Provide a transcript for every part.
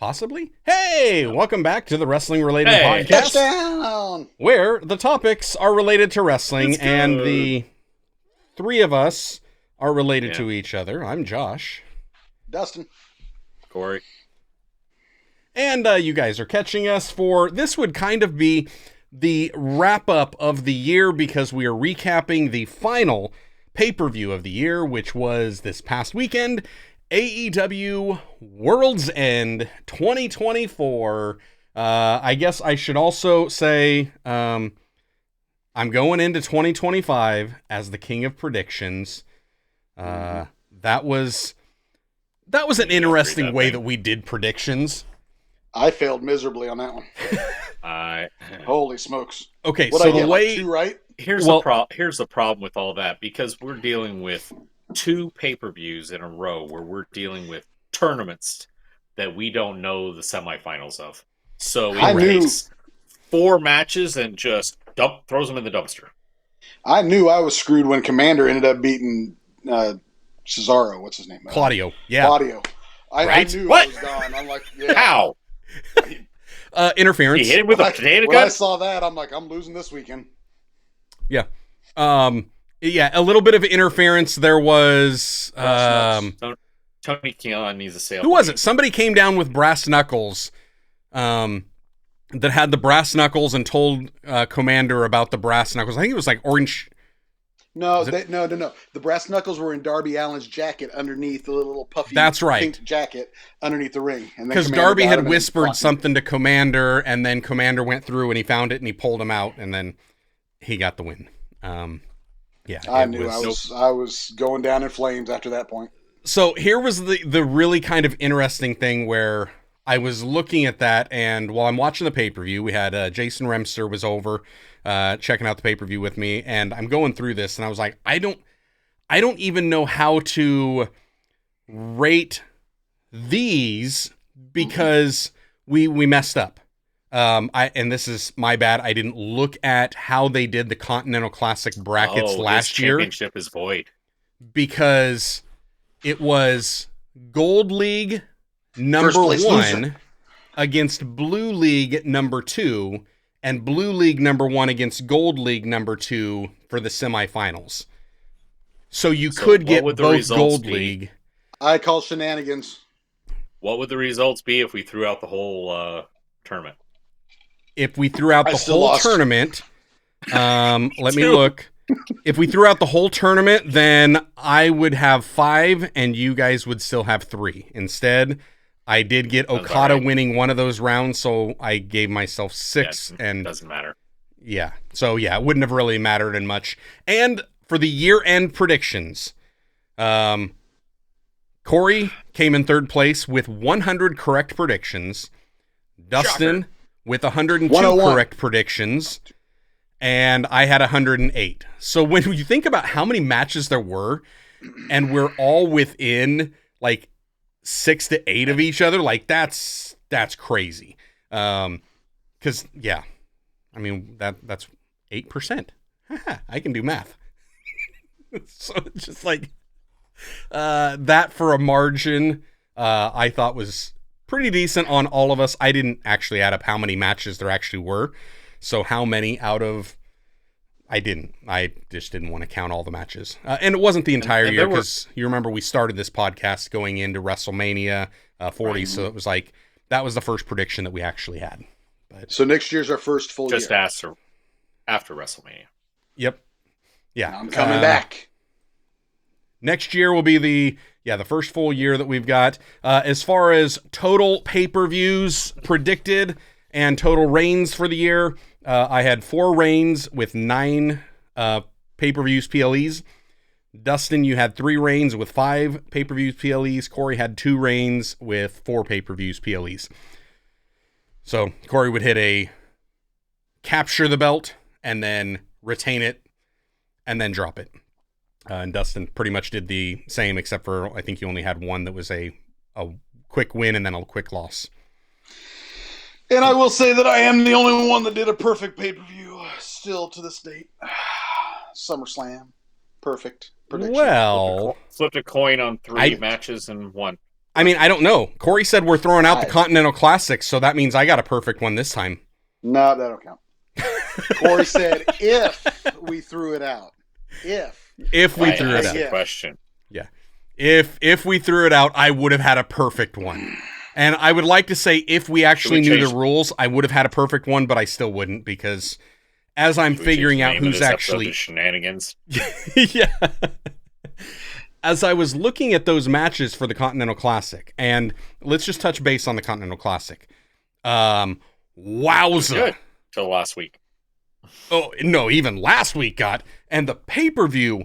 Possibly. Hey, welcome back to the wrestling-related podcast, Touchdown! where the topics are related to wrestling, and the three of us are related to each other. I'm Josh. Dustin. Corey. And you guys are catching us for, this would kind of be the wrap-up of the year, because we are recapping the final pay-per-view of the year, which was this past weekend, AEW Worlds End 2024. I guess I should also say I'm going into 2025 as the king of predictions. That was an interesting way that we did predictions. I failed miserably on that one. Holy smokes. Okay, What so I get, the way... like 2 right? Here's the problem with all that, because we're dealing with 2 pay-per-views in a row where we're dealing with tournaments that we don't know the semifinals of. So it takes 4 matches and just throws them in the dumpster. I knew I was screwed when Commander ended up beating Cesaro. What's his name? Claudio. Yeah. Claudio. I knew I was gone. I'm like, yeah. How? Interference. He hit him with a potato When I gun? saw that, I'm like, I'm losing this weekend. Yeah. Yeah, a little bit of interference. There was... Tony Khan needs a sale. Who was it? Somebody came down with brass knuckles, that had the brass knuckles, and told Commander about the brass knuckles. I think it was like orange. No. The brass knuckles were in Darby Allin's jacket underneath the little puffy pink jacket underneath the ring. Because Darby had whispered something to Commander, and then Commander went through and he found it and he pulled him out, and then he got the win. Yeah, I knew I was going down in flames after that point. So here was the really kind of interesting thing where I was looking at that, and while I'm watching the pay-per-view, we had Jason Remster was over checking out the pay-per-view with me, and I'm going through this, and I was like, I don't even know how to rate these, because we messed up. And this is my bad. I didn't look at how they did the Continental Classic brackets last year. Championship is void. Because it was Gold League number 1 against Blue League number 2, and Blue League number 1 against Gold League number 2 for the semifinals. So you could get both Gold League. I call shenanigans. What would the results be if we threw out the whole tournament? If we threw out the whole tournament, let me look. If we threw out the whole tournament, then I would have 5 and you guys would still have 3. Instead, I did get Okada winning one of those rounds, so I gave myself 6. Yeah, and doesn't matter. Yeah. So yeah, it wouldn't have really mattered in much. And for the year-end predictions, Corey came in 3rd place with 100 correct predictions. Dustin with 102 correct predictions. And I had 108. So when you think about how many matches there were, and we're all within like 6 to 8 of each other, like that's crazy. Because yeah, I mean that's 8%. I can do math. So it's just like that for a margin. I thought was pretty decent on all of us. I didn't actually add up how many matches there actually were. So how many out of... I just didn't want to count all the matches. And it wasn't the entire year, because you remember we started this podcast going into WrestleMania 40, so it was like, that was the first prediction that we actually had. But, so next year's our first full year. Just after WrestleMania. Yep. Yeah. I'm coming back. Next year will be the first full year that we've got. As far as total pay-per-views predicted and total reigns for the year, I had 4 reigns with 9 pay-per-views PLEs. Dustin, you had 3 reigns with 5 pay-per-views PLEs. Corey had 2 reigns with 4 pay-per-views PLEs. So Corey would hit a capture the belt and then retain it and then drop it. And Dustin pretty much did the same, except for I think you only had one that was a quick win and then a quick loss. And I will say that I am the only one that did a perfect pay-per-view still to this date. SummerSlam. Perfect prediction. Well, flipped a coin on 3 matches and won. I mean, I don't know. Corey said we're throwing out the Continental Classic, so that means I got a perfect one this time. No, that don't count. Corey said if we threw it out. If we threw it out. That's the question. Yeah. If we threw it out, I would have had a perfect one. And I would like to say if we actually knew the rules, I would have had a perfect one, but I still wouldn't because as I'm figuring out who's actually shenanigans. Yeah. As I was looking at those matches for the Continental Classic, and let's just touch base on the Continental Classic. Wowza. Good. Till last week. Oh, no, even last week got. And the pay-per-view.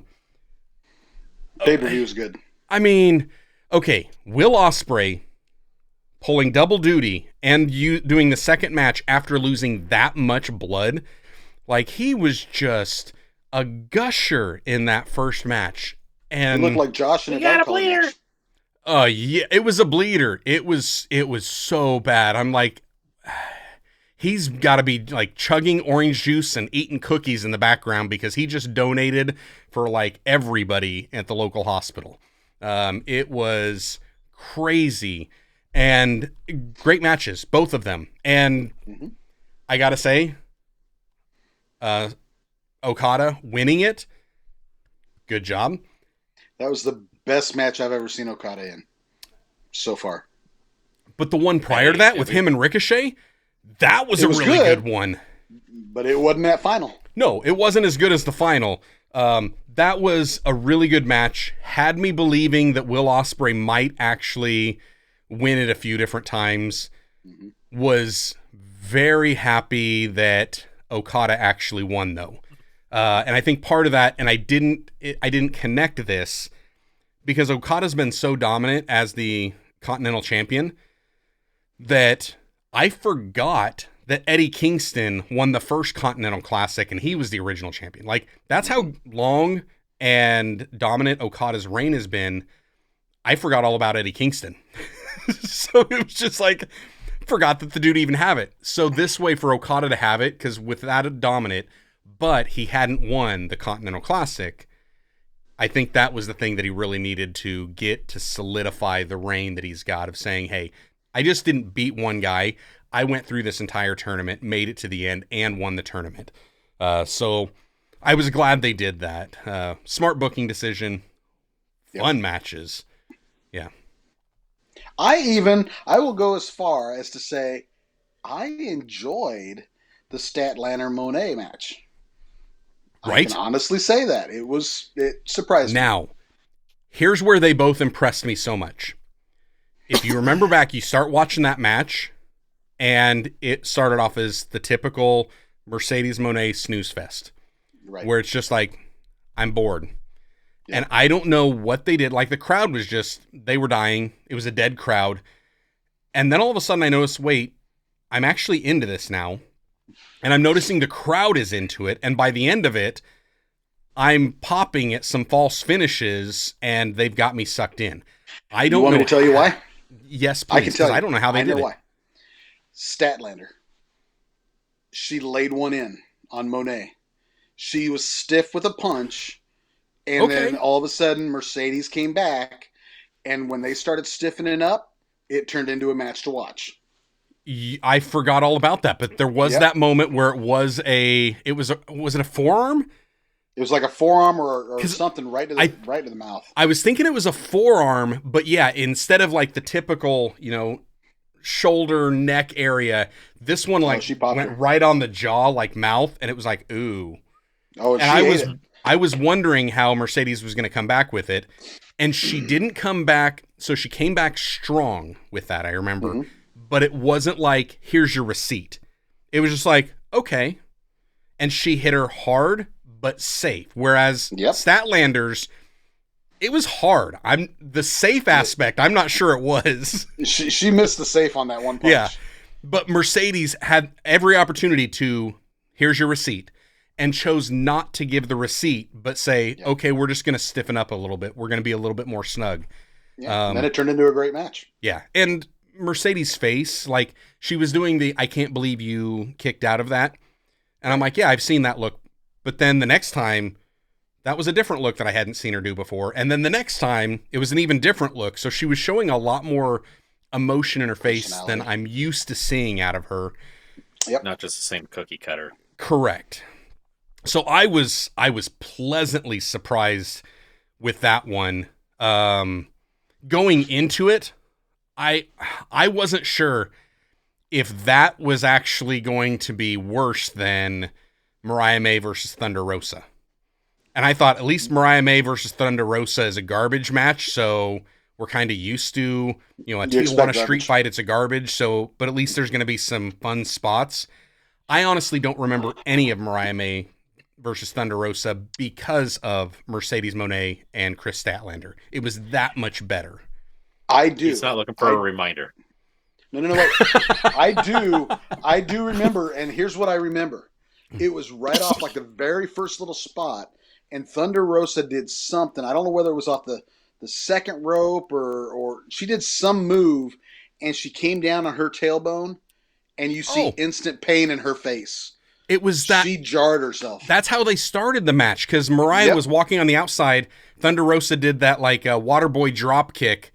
Pay-per-view is good. I mean, okay, Will Ospreay pulling double duty and you doing the second match after losing that much blood. Like, he was just a gusher in that first match. And he looked like Josh in a got a bleeder. Yeah, it was a bleeder. It was so bad. I'm like, he's got to be like chugging orange juice and eating cookies in the background because he just donated for like everybody at the local hospital. It was crazy and great matches, both of them. And I got to say, Okada winning it, good job. That was the best match I've ever seen Okada in so far. But the one prior to that with him and Ricochet, that was a really good one. But it wasn't that final. No, it wasn't as good as the final. That was a really good match. Had me believing that Will Ospreay might actually win it a few different times. Was very happy that Okada actually won, though. And I think part of that, and I didn't connect this because Okada's been so dominant as the Continental Champion that I forgot that Eddie Kingston won the first Continental Classic and he was the original champion. Like, that's how long and dominant Okada's reign has been. I forgot all about Eddie Kingston. So it was just like, forgot that the dude even have it. So this way for Okada to have it, because without a dominant, but he hadn't won the Continental Classic, I think that was the thing that he really needed to get to solidify the reign that he's got of saying, hey, I just didn't beat one guy. I went through this entire tournament, made it to the end, and won the tournament. So I was glad they did that. Smart booking decision. Fun matches. Yeah. I will go as far as to say I enjoyed the Statlander Monet match. Right? I can honestly say that. It surprised me. Now, here's where they both impressed me so much. If you remember back, you start watching that match, and it started off as the typical Mercedes Moné snooze fest. Right. Where it's just like, I'm bored. Yeah. And I don't know what they did. Like, the crowd was just, they were dying. It was a dead crowd. And then all of a sudden I noticed, wait, I'm actually into this now. And I'm noticing the crowd is into it. And by the end of it, I'm popping at some false finishes, and they've got me sucked in. I don't know. You want me to tell you why? Yes, please. I can tell you. I don't know how they did it. Why. Statlander. She laid one in on Monet. She was stiff with a punch, and then all of a sudden Mercedes came back, and when they started stiffening up, it turned into a match to watch. I forgot all about that, but there was that moment where was it a forearm? It was like a forearm or something right to the mouth. I was thinking it was a forearm, but yeah, instead of like the typical, shoulder, neck area, this one went right on the jaw, like mouth, and it was like, ooh. Oh, and I was wondering how Mercedes was going to come back with it, and she didn't come back, so she came back strong with that, I remember. Mm-hmm. But it wasn't like, here's your receipt. It was just like, okay. And she hit her hard, but safe. Whereas Statlander's, it was hard. The safe aspect, I'm not sure it was. She missed the safe on that one punch. Yeah. But Mercedes had every opportunity to, here's your receipt, and chose not to give the receipt, but say, okay, we're just going to stiffen up a little bit. We're going to be a little bit more snug. Yeah. And then it turned into a great match. Yeah. And Mercedes' face, like, she was doing the I can't believe you kicked out of that. And I'm like, yeah, I've seen that look. But then the next time, That was a different look that I hadn't seen her do before. And then the next time, it was an even different look. So she was showing a lot more emotion in her face than I'm used to seeing out of her. Yep. Not just the same cookie cutter. Correct. So I was pleasantly surprised with that one. Going into it, I wasn't sure if that was actually going to be worse than Mariah May versus Thunder Rosa. And I thought at least Mariah May versus Thunder Rosa is a garbage match, so we're kind of used to, a Tijuana street fight, it's a garbage, so, but at least there's going to be some fun spots. I honestly don't remember any of Mariah May versus Thunder Rosa because of Mercedes Moné and Chris Statlander. It was that much better. I do. He's not looking for a reminder. No. I do remember, and here's what I remember. It was right off like the very first little spot, and Thunder Rosa did something. I don't know whether it was off the second rope or she did some move, and she came down on her tailbone, and you see instant pain in her face. It was that she jarred herself. That's how they started the match, because Mariah was walking on the outside. Thunder Rosa did that like a waterboy drop kick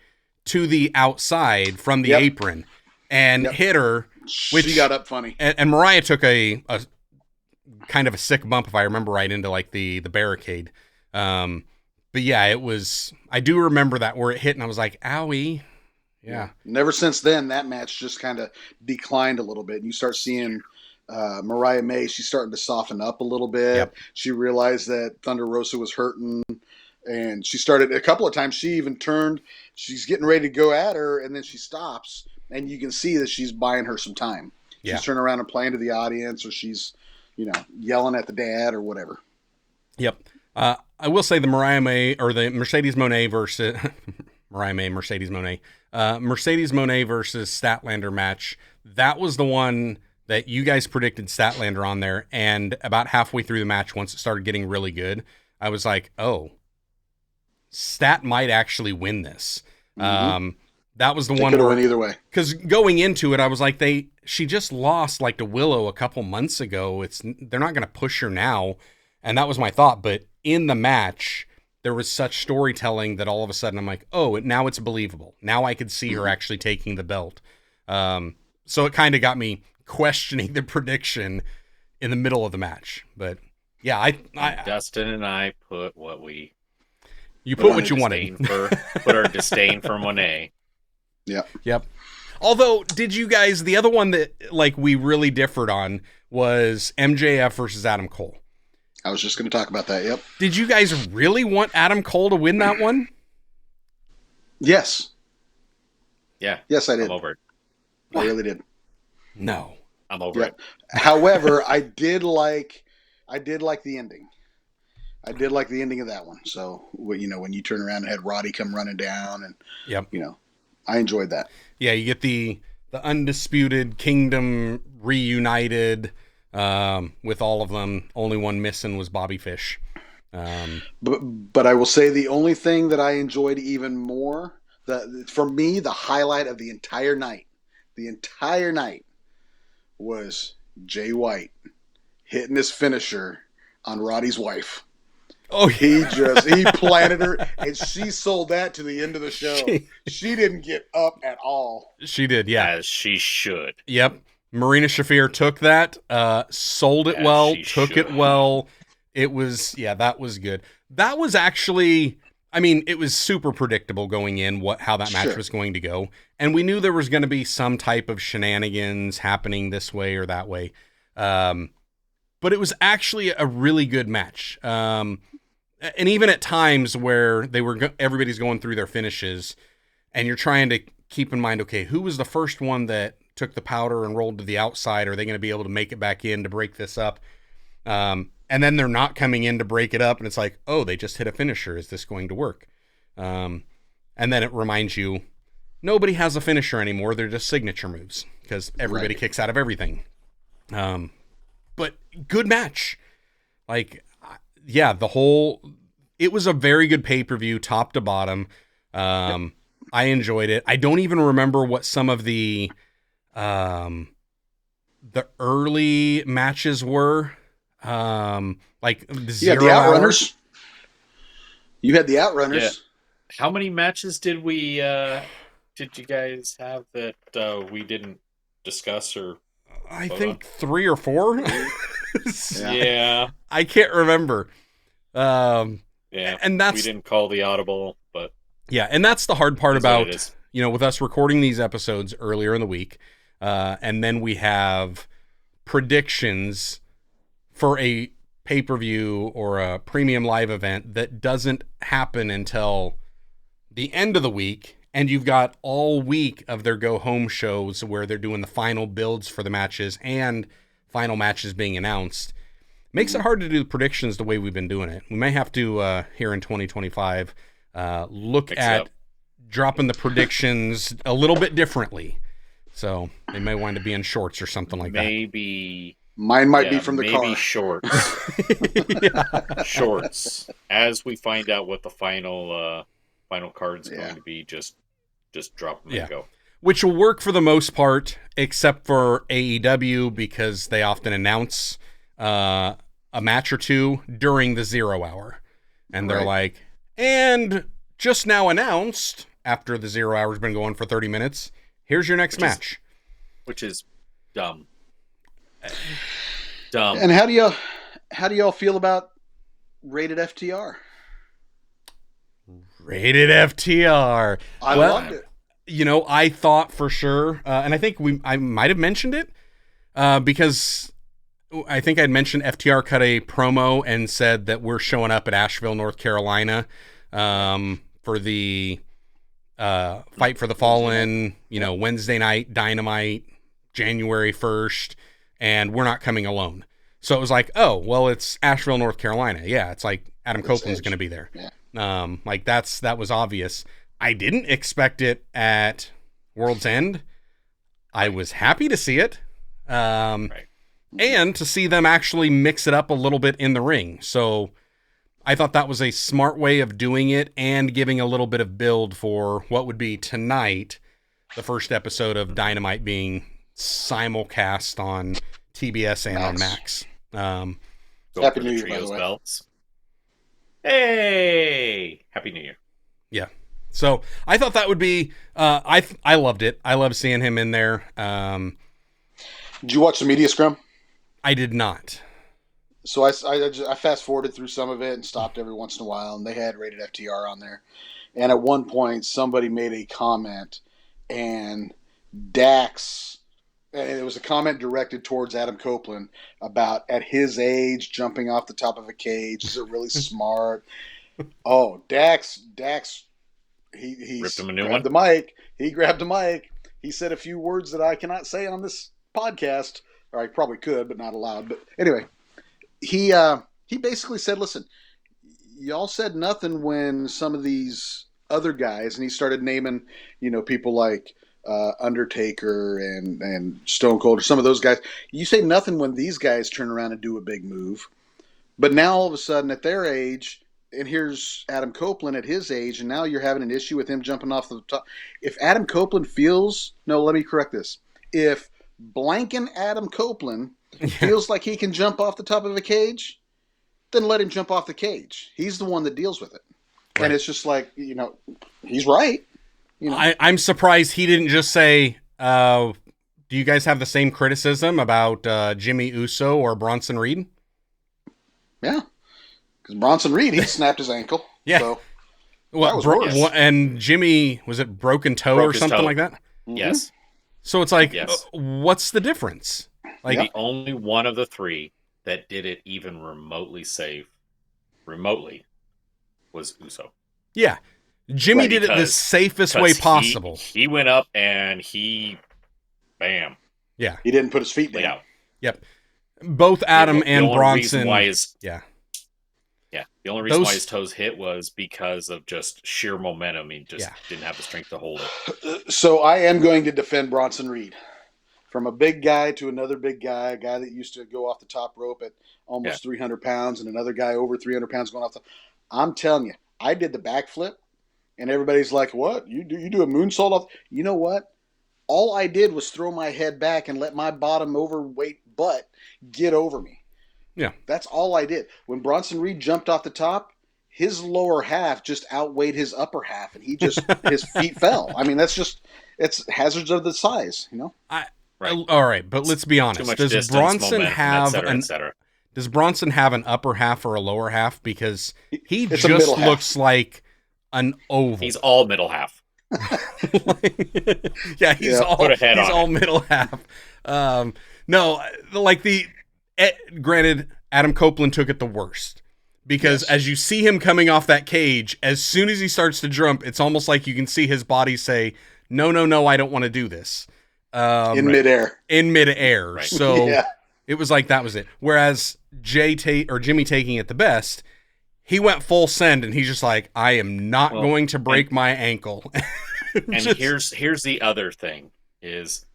to the outside from the apron and hit her. Which, she got up funny. And Mariah took a kind of a sick bump, if I remember right, into like the barricade. But yeah, it was, I do remember that where it hit and I was like, owie. Yeah. Never since then, that match just kind of declined a little bit. And you start seeing Mariah May, she's starting to soften up a little bit. Yep. She realized that Thunder Rosa was hurting. And she started a couple of times. She even turned. She's getting ready to go at her, and then she stops. And you can see that she's buying her some time. Yeah. She's turning around and playing to the audience, or she's, yelling at the dad or whatever. Yep. I will say the Mariah May or the Mercedes Moné versus Mariah May, Mercedes Moné, Mercedes Moné versus Statlander match. That was the one that you guys predicted Statlander on there, and about halfway through the match, once it started getting really good, I was like, oh, Stat might actually win this. Mm-hmm. That was the they one where, win either way. Because going into it, I was like, she just lost like to Willow a couple months ago. They're not going to push her now, and that was my thought. But in the match, there was such storytelling that all of a sudden I'm like, oh, now it's believable. Now I could see her actually taking the belt. So it kind of got me questioning the prediction in the middle of the match. But yeah, I Dustin and I put what we. You put what you wanted. Put our disdain for Monet. Yep. Although, did you guys, the other one that like we really differed on was MJF versus Adam Cole. I was just going to talk about that. Yep. Did you guys really want Adam Cole to win that one? Yes. Yeah. Yes, I did. I'm over it. I really did. No. I'm over it. However, I did like the ending. I did like the ending of that one. So, when you turn around and had Roddy come running down and, I enjoyed that. Yeah, you get the Undisputed Kingdom reunited with all of them. Only one missing was Bobby Fish. But I will say the only thing that I enjoyed even more, for me, the highlight of the entire night was Jay White hitting his finisher on Roddy's wife. Oh, he planted her, and she sold that to the end of the show. She didn't get up at all. She did, yeah. As she should. Yep. Marina Shafir took that, sold it well, took it well. It was, that was good. That was actually, it was super predictable going in how that match was going to go. And we knew there was going to be some type of shenanigans happening this way or that way. But it was actually a really good match. And even at times where everybody's going through their finishes and you're trying to keep in mind, okay, who was the first one that took the powder and rolled to the outside? Are they going to be able to make it back in to break this up? And then they're not coming in to break it up. And it's like, oh, they just hit a finisher. Is this going to work? And then it reminds you, nobody has a finisher anymore. They're just signature moves because everybody kicks out of everything. But good match. Like, it was a very good pay-per-view, top to bottom. I enjoyed it. I don't even remember what some of the early matches were. Like the Zero the Outrunners. You had the Outrunners. Yeah. How many matches did you guys have that we didn't discuss or? I think 3 or 4. Yeah. I can't remember. Yeah, and that's we didn't call the audible, but yeah, and that's the hard part about with us recording these episodes earlier in the week, and then we have predictions for a pay-per-view or a premium live event that doesn't happen until the end of the week, and you've got all week of their go-home shows where they're doing the final builds for the matches and final matches being announced. Makes it hard to do predictions the way we've been doing it. We may have to, here in 2025, look at dropping the predictions a little bit differently. So they may wind up being shorts or something like that. Maybe. Mine might be from the car. Maybe shorts. Shorts. As we find out what the final card's going to be, just drop them and go. Which will work for the most part, except for AEW, because they often announce a match or two during the 0 hour. And they're like, and just now announced, after the 0 hour's been going for 30 minutes, here's your next match. Which is dumb. Dumb. And how do y'all feel about rated FTR? Rated FTR. I loved it. I thought for sure, and I think I might have mentioned it, because I think I'd mentioned FTR cut a promo and said that we're showing up at Asheville, North Carolina, for the Fight for the Fallen, Wednesday night, Dynamite, January 1st, and we're not coming alone. So it was like, oh, well, it's Asheville, North Carolina. Yeah, it's like Adam Copeland's going to be there. Yeah. That was obvious. I didn't expect it at World's End. I was happy to see it. Right. And to see them actually mix it up a little bit in the ring. So I thought that was a smart way of doing it and giving a little bit of build for what would be tonight, the first episode of Dynamite being simulcast on TBS and on Max. Happy New Year, by the way. Belts. Hey! Happy New Year. Yeah. So I thought that would be, I loved it. I love seeing him in there. Did you watch the media scrum? I did not. So I fast forwarded through some of it and stopped every once in a while, and they had rated FTR on there. And at one point, somebody made a comment, and Dax, and it was a comment directed towards Adam Copeland about at his age jumping off the top of a cage. Is it really smart? Oh, Dax, he ripped him a new grabbed one. The mic. He grabbed the mic. He said a few words that I cannot say on this podcast, or I probably could, but not allowed. But anyway, he basically said, "Listen, y'all said nothing when some of these other guys," and he started naming, people like Undertaker and Stone Cold, or some of those guys. You say nothing when these guys turn around and do a big move, but now all of a sudden at their age. And here's Adam Copeland at his age, and now you're having an issue with him jumping off the top. If Adam Copeland let me correct this. If blanking Adam Copeland feels like he can jump off the top of a cage, then let him jump off the cage. He's the one that deals with it. Right. And it's just like, he's right. I'm surprised he didn't just say, do you guys have the same criticism about Jimmy Uso or Bronson Reed? Yeah. Because Bronson Reed, he snapped his ankle. Yeah. So and Jimmy, was it broken toe or something like that? Yes. So it's like, what's the difference? Like the only one of the three that did it even remotely safe, was Uso. Yeah. Jimmy did it the safest way possible. He went up and bam. Yeah. He didn't put his feet down. Yep. Both Adam and Bronson. Yeah, the only reason why his toes hit was because of just sheer momentum. He just didn't have the strength to hold it. So I am going to defend Bronson Reed. From a big guy to another big guy, a guy that used to go off the top rope at almost 300 pounds, and another guy over 300 pounds going off the... I'm telling you, I did the backflip, and everybody's like, what? You do a moonsault off... You know what? All I did was throw my head back and let my bottom overweight butt get over me. Yeah. That's all I did. When Bronson Reed jumped off the top, his lower half just outweighed his upper half, and his feet fell. I mean, it's hazards of the size, you know. All right, but let's be honest. Does Bronson have Does Bronson have an upper half or a lower half? Because he just looks like an oval. He's all middle half. Yeah, he's all middle half. No, like granted, Adam Copeland took it the worst. Because as you see him coming off that cage, as soon as he starts to jump, it's almost like you can see his body say, no, I don't want to do this. In midair. Right. So it was like that was it. Whereas Jimmy taking it the best, he went full send, and he's just like, I am not going to break my ankle. And here's the other thing is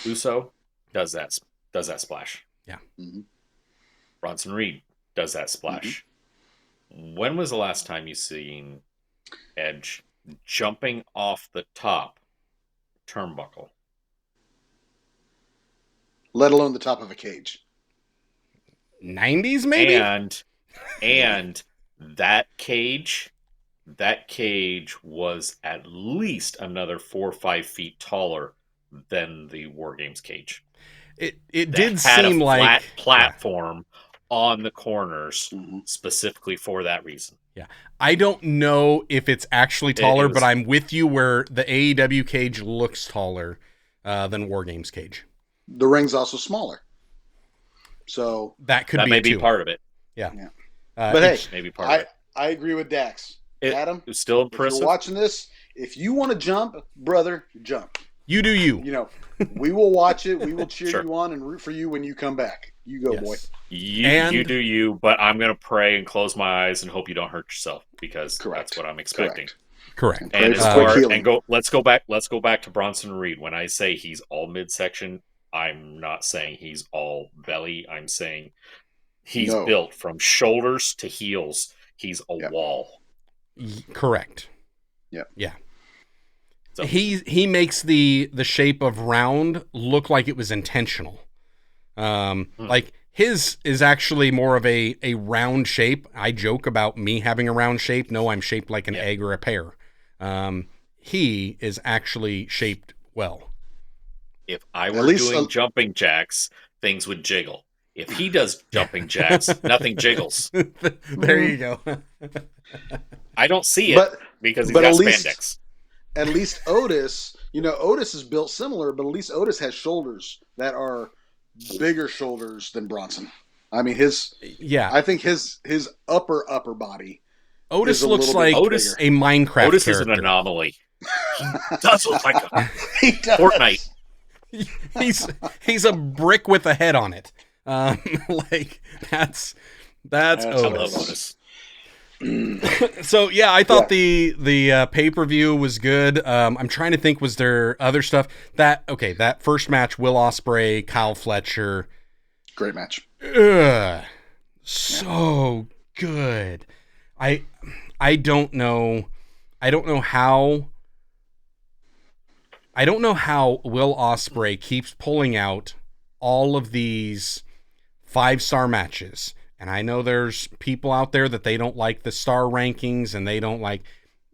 Uso does that splash. Yeah. Mm-hmm. Bronson Reed does that splash. Mm-hmm. When was the last time you seen Edge jumping off the top turnbuckle? Let alone the top of a cage. 90s maybe? And that cage was at least another 4 or 5 feet taller than the War Games cage. It did seem like flat platform on the corners specifically for that reason. Yeah. I don't know if it's actually taller, but I'm with you where the AEW cage looks taller than War Games cage. The ring's also smaller. So that may be part of it. Yeah. But hey, maybe part of it. I agree with Dax. Adam, it's still impressive. If you're watching this, if you want to jump, brother, jump. You do you. You know, we will watch it. We will cheer you on and root for you when you come back. You go, boy. You do you, but I'm going to pray and close my eyes and hope you don't hurt yourself because that's what I'm expecting. Correct. And let's go back to Bronson Reed. When I say he's all midsection, I'm not saying he's all belly. I'm saying he's built from shoulders to heels. He's a wall. Correct. Yeah. Yeah. So he makes the shape of round look like it was intentional. Like his is actually more of a round shape. I joke about me having a round shape. No, I'm shaped like an egg or a pear. He is actually shaped well. If I were doing jumping jacks, things would jiggle. If he does jumping jacks, nothing jiggles. There you go. I don't see it because he's got spandex. At least Otis, Otis is built similar, but at least Otis has shoulders that are bigger shoulders than Bronson. I mean, I think his upper body. Otis looks like a Minecraft Otis character. Is an anomaly. He does look like a Fortnite. He's a brick with a head on it. Like that's Otis. I love Otis. So yeah, I thought the pay-per-view was good. I'm trying to think, was there other stuff that first match, Will Ospreay, Kyle Fletcher, great match. So good. I don't know how Will Ospreay keeps pulling out all of these 5-star matches. And I know there's people out there that they don't like the star rankings and they don't like,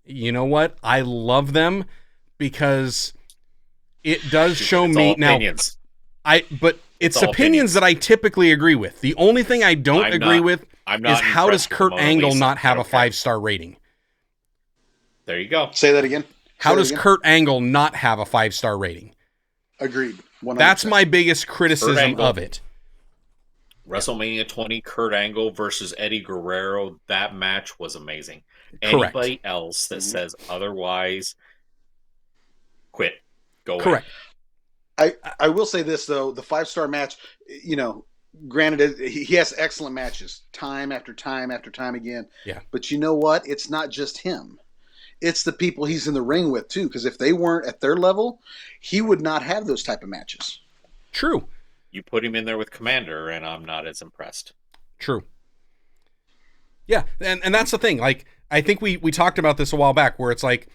you know what? I love them because it does show me now. But it's opinions that I typically agree with. The only thing I don't agree with is how does Kurt Angle not have a 5-star rating? There you go. Say that again. How does Kurt Angle not have a 5-star rating? Agreed. 100%. That's my biggest criticism of it. WrestleMania 20, Kurt Angle versus Eddie Guerrero. That match was amazing. Correct. Anybody else that says otherwise, quit. Go away. Correct. I will say this, though. The 5-star match, granted, he has excellent matches time after time after time again. Yeah. But you know what? It's not just him. It's the people he's in the ring with, too. Because if they weren't at their level, he would not have those type of matches. True. You put him in there with Commander, and I'm not as impressed. True. Yeah, and that's the thing. Like, I think we talked about this a while back, where it's like,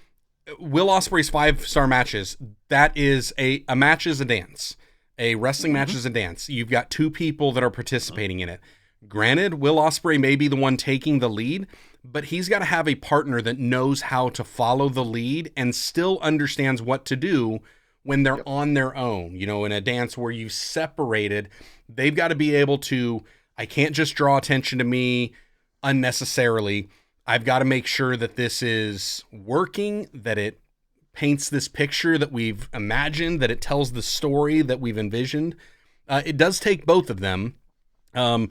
Will Ospreay's 5-star matches, that is a match is a dance. A wrestling match is a dance. You've got 2 people that are participating in it. Granted, Will Ospreay may be the one taking the lead, but he's got to have a partner that knows how to follow the lead and still understands what to do when they're on their own. You know, in a dance where you separated, they've got to be able to, I can't just draw attention to me unnecessarily. I've got to make sure that this is working, that it paints this picture that we've imagined, that it tells the story that we've envisioned. It does take both of them. And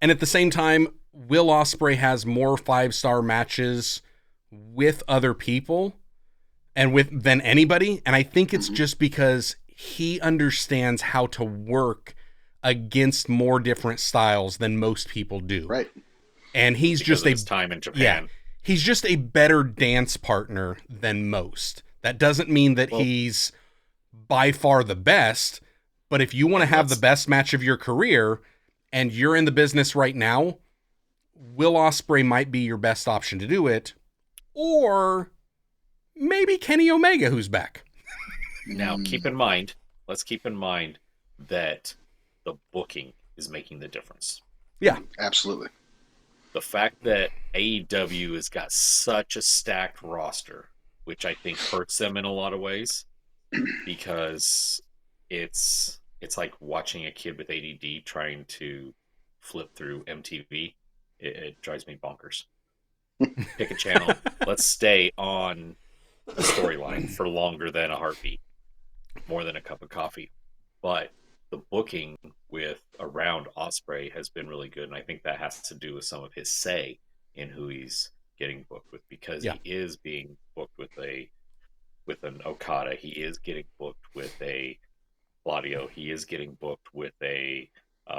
at the same time, Will Ospreay has more 5-star matches with other people than anybody. And I think it's just because he understands how to work against more different styles than most people do. Right. And he's because just of his time in Japan. He's just a better dance partner than most. That doesn't mean that he's by far the best, but if you want to have the best match of your career and you're in the business right now, Will Ospreay might be your best option to do it, or maybe Kenny Omega, who's back. Now, let's keep in mind that the booking is making the difference. Yeah, absolutely. The fact that AEW has got such a stacked roster, which I think hurts them in a lot of ways, because it's like watching a kid with ADD trying to flip through MTV. It drives me bonkers. Pick a channel. Let's stay on the storyline for longer than a heartbeat, more than a cup of coffee. But the booking around Ospreay has been really good, and I think that has to do with some of his say in who he's getting booked with, because he is being booked with an Okada. He is getting booked with a Claudio. He is getting booked with a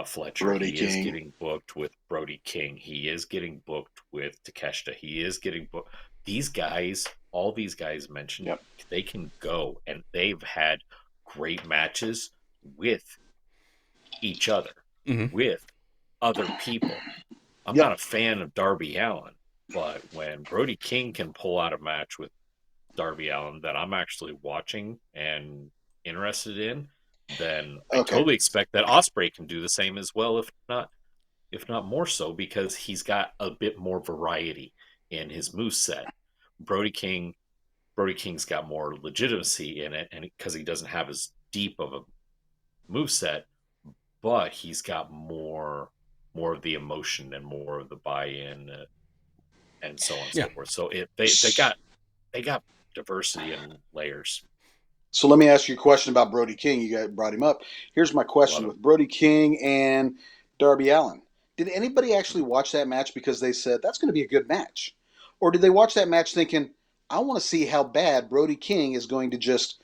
Fletcher. Brody King. King Is getting booked with Brody King. He is getting booked with Takeshita. He is getting booked. These guys, all these guys mentioned, they can go, and they've had great matches with each other, with other people. I'm not a fan of Darby Allin, but when Brody King can pull out a match with Darby Allin that I'm actually watching and interested in, then I totally expect that Ospreay can do the same as well, if not more so, because he's got a bit more variety in his moveset. Brody King's got more legitimacy in it, and because he doesn't have as deep of a moveset, but he's got more of the emotion and more of the buy-in, and so on and so forth. So they got diversity and layers. So let me ask you a question about Brody King. You guys brought him up. Here's my question with Brody King and Darby Allin. Did anybody actually watch that match because they said, that's going to be a good match? Or did they watch that match thinking, I want to see how bad Brody King is going to just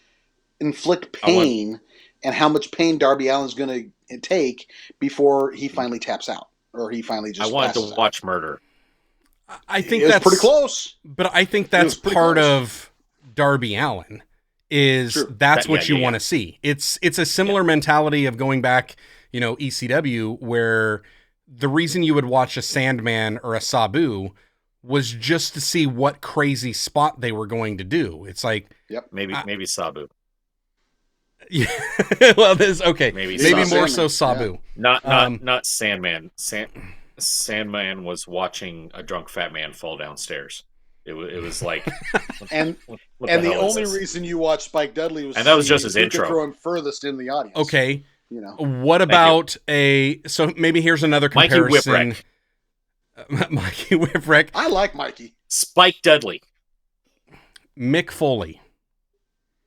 inflict pain and how much pain Darby Allin's going to take before he finally taps out, or he finally just I wanted to watch Murder. I think that's that's pretty close. But I think that's part of Darby Allin. That's what you want to see. It's a similar mentality of going back, ECW, where the reason you would watch a Sandman or a Sabu was just to see what crazy spot they were going to do. It's like, maybe Sabu. Yeah. Well, there's maybe more so Sabu. Yeah. Not Sandman. Sandman was watching a drunk fat man fall downstairs. It was like, and the only reason you watched Spike Dudley was, and that was just his intro. Throw him furthest in the audience. Okay, what about so maybe here's another comparison. Mikey Whipwreck. I like Mikey. Spike Dudley. Mick Foley.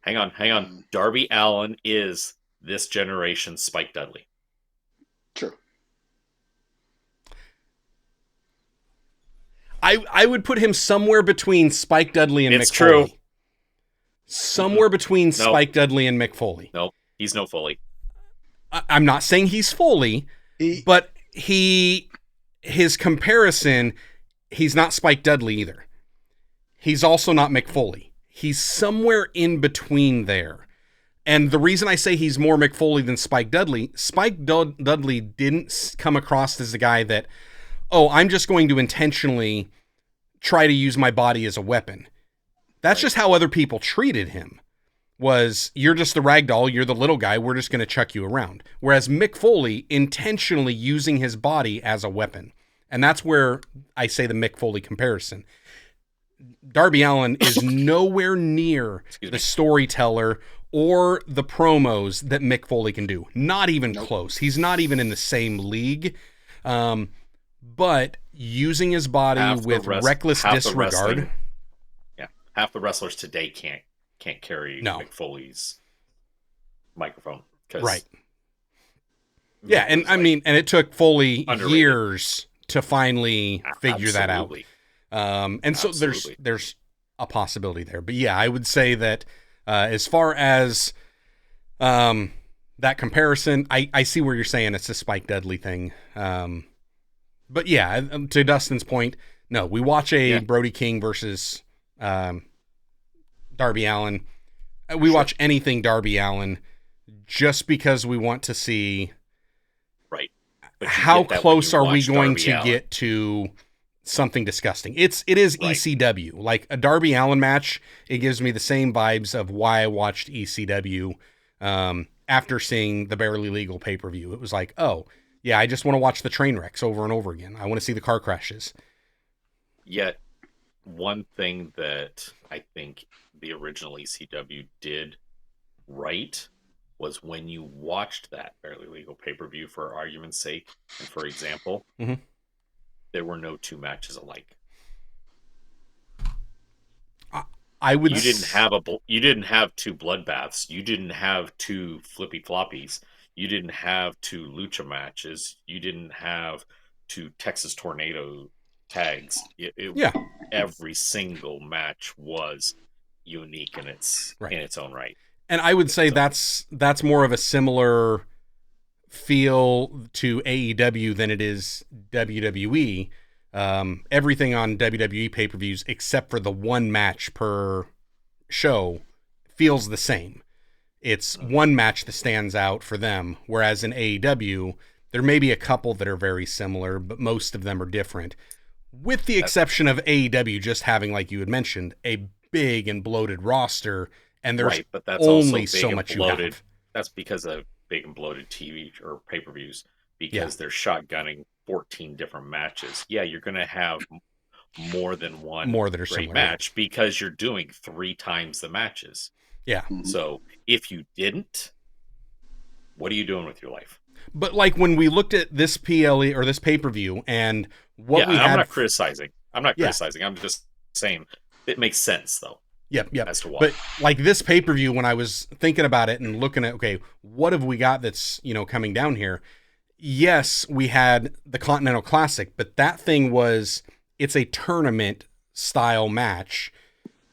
Hang on. Darby Allin is this generation's Spike Dudley. True. I would put him somewhere between Spike Dudley and Mick Foley. True. Somewhere between Spike Dudley and Mick Foley. No, he's no Foley. I'm not saying he's Foley, but his comparison, he's not Spike Dudley either. He's also not Mick Foley. He's somewhere in between there. And the reason I say he's more Mick Foley than Spike Dudley didn't come across as a guy that, I'm just going to intentionally try to use my body as a weapon. That's just how other people treated him. Was, you're just the ragdoll, you're the little guy, we're just going to chuck you around. Whereas Mick Foley intentionally using his body as a weapon. And that's where I say the Mick Foley comparison. Darby Allin is nowhere near the storyteller or the promos that Mick Foley can do. Not even close. He's not even in the same league. But using his body with reckless disregard. Half the wrestlers today can't carry Mick Foley's microphone. Right. Yeah, and I mean, and it took Foley years to finally figure that out. And so there's a possibility there. But yeah, I would say that as far as that comparison, I see where you're saying it's a Spike Dudley thing. But yeah, to Dustin's point, no, we watch a Brody King versus Darby Allin. We watch anything Darby Allin just because we want to see how close are we going to get to something disgusting. It is ECW. Like a Darby Allin match, it gives me the same vibes of why I watched ECW after seeing the Barely Legal pay-per-view. It was like, oh, yeah, I just want to watch the train wrecks over and over again. I want to see the car crashes. Yet, one thing that I think the original ECW did right was when you watched that Barely Legal pay-per-view, for argument's sake, and for example, there were no two matches alike. You didn't have two bloodbaths. You didn't have two flippy floppies. You didn't have two lucha matches. You didn't have two Texas Tornado tags. Every single match was unique in its own right. And I would say that's more of a similar feel to AEW than it is WWE. Everything on WWE pay-per-views, except for the one match per show, feels the same. It's one match that stands out for them, whereas in AEW, there may be a couple that are very similar, but most of them are different. With the exception of AEW just having, like you had mentioned, a big and bloated roster, and there's but that's only so much you have. That's because of big and bloated TV or pay-per-views, because they're shotgunning 14 different matches. Yeah, you're going to have more than one great match because you're doing 3 times the matches. Yeah. So if you didn't, what are you doing with your life? But like when we looked at this PLE or this pay-per-view and what we had... I'm not criticizing. I'm just saying it makes sense though. Yep. As to why. But like this pay-per-view, when I was thinking about it and looking at, okay, what have we got that's, coming down here? Yes, we had the Continental Classic, but that thing it's a tournament style match.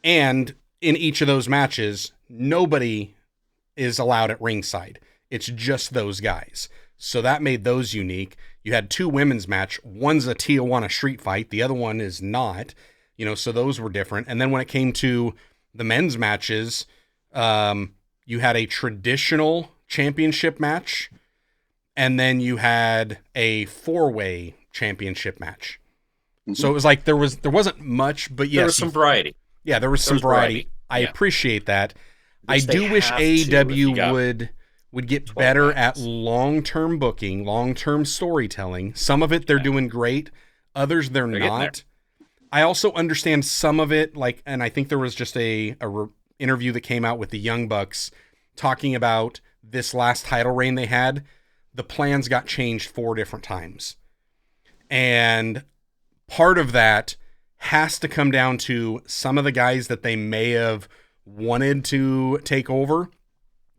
And in each of those matches, nobody is allowed at ringside. It's just those guys. So that made those unique. You had 2 women's match. One's a Tijuana street fight. The other one is not. So those were different. And then when it came to the men's matches, you had a traditional championship match, and then you had a 4-way championship match. Mm-hmm. So it was like there wasn't much, but yes, there was some variety. Yeah, there was some variety. I appreciate that. I do wish AEW would get better at long-term booking, long-term storytelling. Some of it they're doing great, others they're not. I also understand some of it, and I think there was just a interview that came out with the Young Bucks talking about this last title reign they had. The plans got changed 4 different times. And part of that has to come down to some of the guys that they may have wanted to take over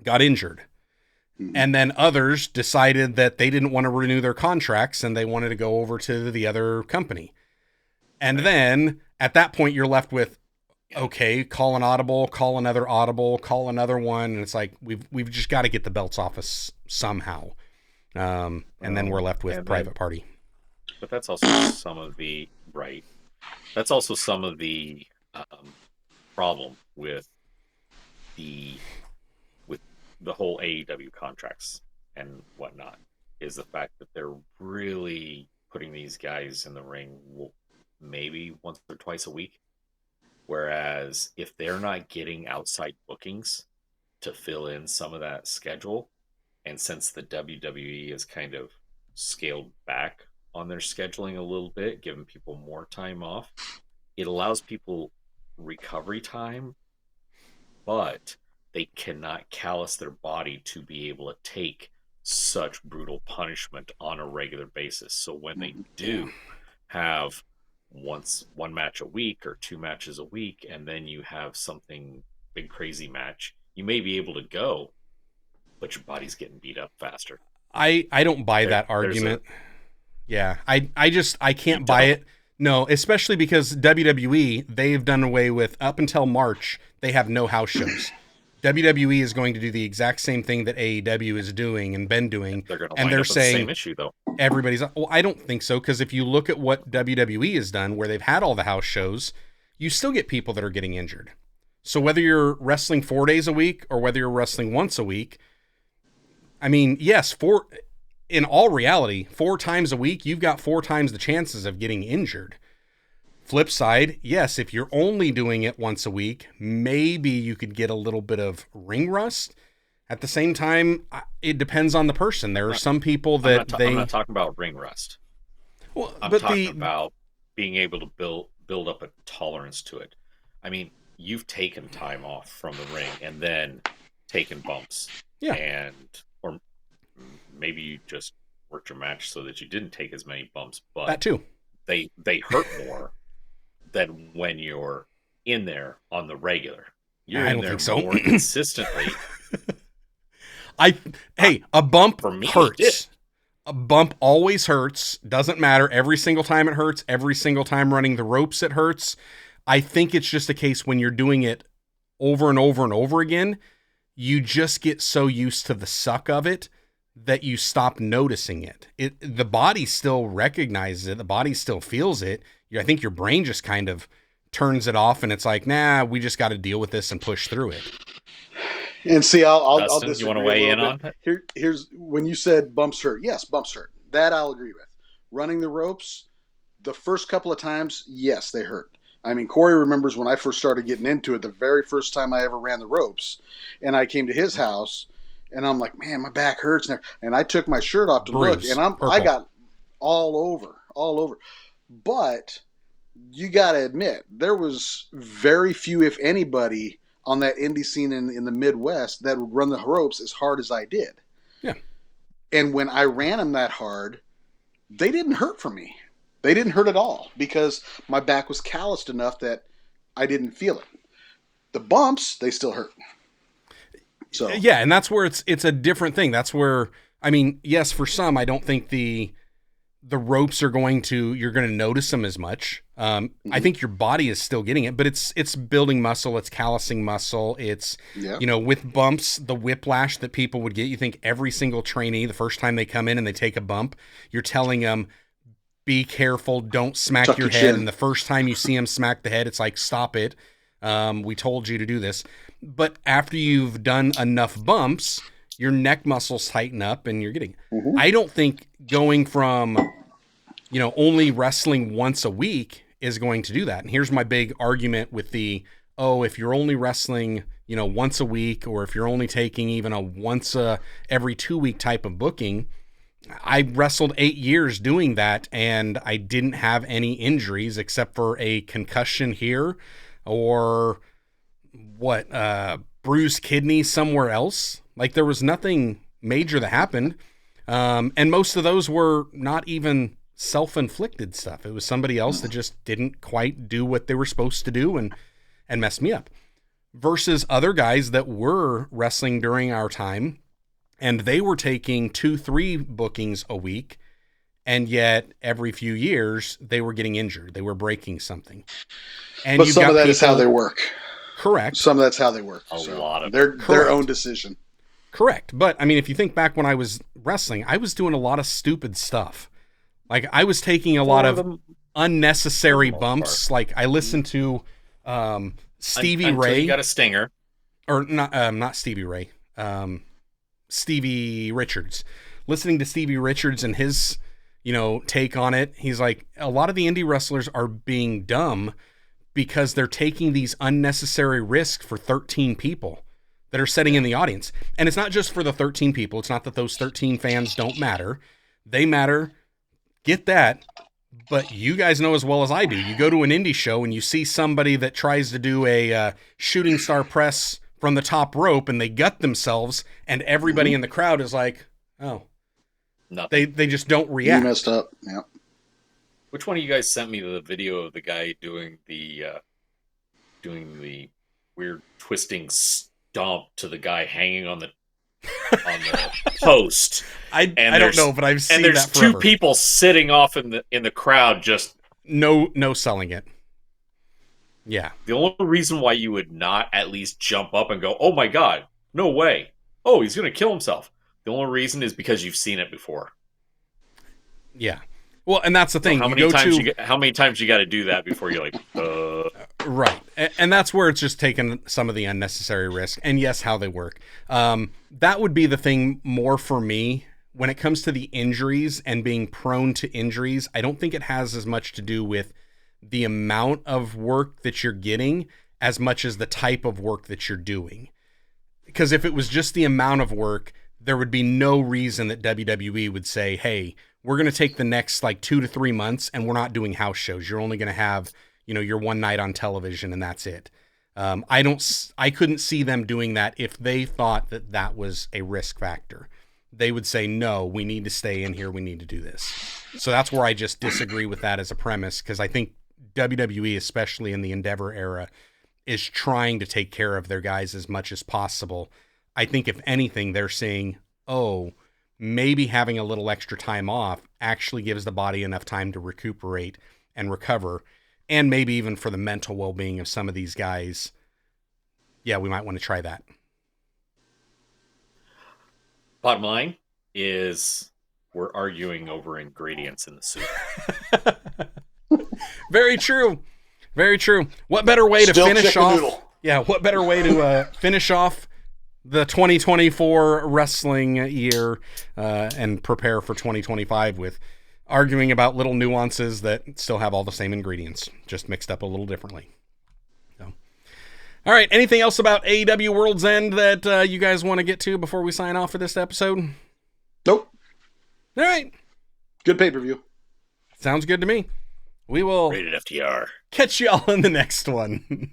got injured. And then others decided that they didn't want to renew their contracts and they wanted to go over to the other company. And then at that point, you're left with, okay, call an audible, call another audible, call another one. And it's like, we've just got to get the belts off us somehow. And then we're left with Private Party. But that's also some of the, that's also some of the problem with the whole AEW contracts and whatnot, is the fact that they're really putting these guys in the ring maybe once or twice a week. Whereas if they're not getting outside bookings to fill in some of that schedule, and since the WWE is kind of scaled back on their scheduling a little bit, giving people more time off. It allows people recovery time, but they cannot callous their body to be able to take such brutal punishment on a regular basis. So when they do have one match a week or 2 matches a week, and then you have something big crazy match, you may be able to go, but your body's getting beat up faster. I don't buy that argument. I can't buy it. No, especially because WWE, they've done away with, up until March, they have no house shows. WWE is going to do the exact same thing that AEW is doing and been doing. They're saying the same issue, though. Everybody's, well, I don't think so, because if you look at what WWE has done, where they've had all the house shows, you still get people that are getting injured. So whether you're wrestling 4 days a week or whether you're wrestling once a week, I mean, yes, in all reality, 4 times a week, you've got 4 times the chances of getting injured. Flip side, yes, if you're only doing it once a week, maybe you could get a little bit of ring rust. At the same time, it depends on the person. There are some people that I'm not talking about ring rust. Well, I'm talking about being able to build up a tolerance to it. I mean, you've taken time off from the ring and then taken bumps. Yeah. Or maybe you just worked your match so that you didn't take as many bumps, but that too. They hurt more than when you're in there on the regular. You're in there more consistently. A bump hurts. A bump always hurts. Doesn't matter. Every single time it hurts. Every single time running the ropes it hurts. I think it's just a case when you're doing it over and over and over again, you just get so used to the suck of it that you stop noticing it. The body still recognizes it. The body still feels it. I think your brain just kind of turns it off, and it's like, nah, we just got to deal with this and push through it. And see, I'll Dustin, disagree. You want to weigh in on it? Here's when you said bumps hurt. Yes, bumps hurt. That I'll agree with. Running the ropes, the first couple of times, yes, they hurt. I mean, Corey remembers when I first started getting into it, the very first time I ever ran the ropes, and I came to his house, and I'm like, man, my back hurts. And I took my shirt off to look, and I got all over. But you got to admit, there was very few, if anybody, on that indie scene in the Midwest that would run the ropes as hard as I did. Yeah. And when I ran them that hard, they didn't hurt for me. They didn't hurt at all because my back was calloused enough that I didn't feel it. The bumps, they still hurt. So yeah, and that's where it's a different thing. That's where, I mean, yes, for some, I don't think the ropes are you're going to notice them as much. I think your body is still getting it, but it's building muscle, it's callousing muscle. It's, with bumps, the whiplash that people would get, you think every single trainee, the first time they come in and they take a bump, you're telling them, be careful, don't smack your head. And the first time you see them smack the head, it's like, stop it. We told you to do this. But after you've done enough bumps, your neck muscles tighten up and you're getting, I don't think going from, only wrestling once a week is going to do that. And here's my big argument with if you're only wrestling, once a week, or if you're only taking even a once every 2 week type of booking, I wrestled 8 years doing that and I didn't have any injuries except for a concussion here or bruised kidney somewhere else. Like there was nothing major that happened. And most of those were not even self-inflicted stuff. It was somebody else that just didn't quite do what they were supposed to do and messed me up. Versus other guys that were wrestling during our time and they were taking 2-3 bookings a week. And yet every few years they were getting injured. They were breaking something. And but some of that is how they work. Correct. Some of that's how they work. A lot of their own decision. Correct. But I mean, if you think back when I was wrestling, I was doing a lot of stupid stuff. Like I was taking a lot of unnecessary bumps. Like I listened to Stevie Ray. You got a stinger. Or not Stevie Ray. Stevie Richards. Listening to Stevie Richards and his, take on it. He's like, a lot of the indie wrestlers are being dumb because they're taking these unnecessary risks for 13 people that are sitting in the audience. And it's not just for the 13 people. It's not that those 13 fans don't matter. They matter get that. But you guys know as well as I do, you go to an indie show and you see somebody that tries to do a shooting star press from the top rope and they gut themselves and everybody in the crowd is like, oh, nothing. They just don't react. You messed up. Yeah. Which one of you guys sent me the video of the guy doing the weird twisting stomp to the guy hanging on the post? I don't know, but I've seen that forever. And there's two people sitting off in the crowd, just no selling it. Yeah. The only reason why you would not at least jump up and go, "Oh my god, no way! Oh, he's gonna kill himself." The only reason is because you've seen it before. Yeah. Well, and that's the thing. So how many times you got to do that before you're like, Right. And that's where it's just taking some of the unnecessary risk. And yes, how they work. That would be the thing more for me when it comes to the injuries and being prone to injuries. I don't think it has as much to do with the amount of work that you're getting as much as the type of work that you're doing. Because if it was just the amount of work, there would be no reason that WWE would say, hey, we're going to take the next 2 to 3 months and we're not doing house shows. You're only going to have, your one night on television and that's it. I couldn't see them doing that if they thought that that was a risk factor. They would say, no, we need to stay in here. We need to do this. So that's where I just disagree with that as a premise, because I think WWE, especially in the Endeavor era, is trying to take care of their guys as much as possible. I think if anything, they're saying, oh, maybe having a little extra time off actually gives the body enough time to recuperate and recover. And maybe even for the mental well-being of some of these guys. Yeah, we might want to try that. Bottom line is we're arguing over ingredients in the soup. Very true. Very true. What better way to finish off? Noodle. Yeah, what better way to finish off the 2024 wrestling year and prepare for 2025 with arguing about little nuances that still have all the same ingredients, just mixed up a little differently. So, all right, anything else about AEW Worlds End that you guys want to get to before we sign off for this episode? Nope. All right. Good pay-per-view. Sounds good to me. We will Rated FTR. Catch y'all in the next one.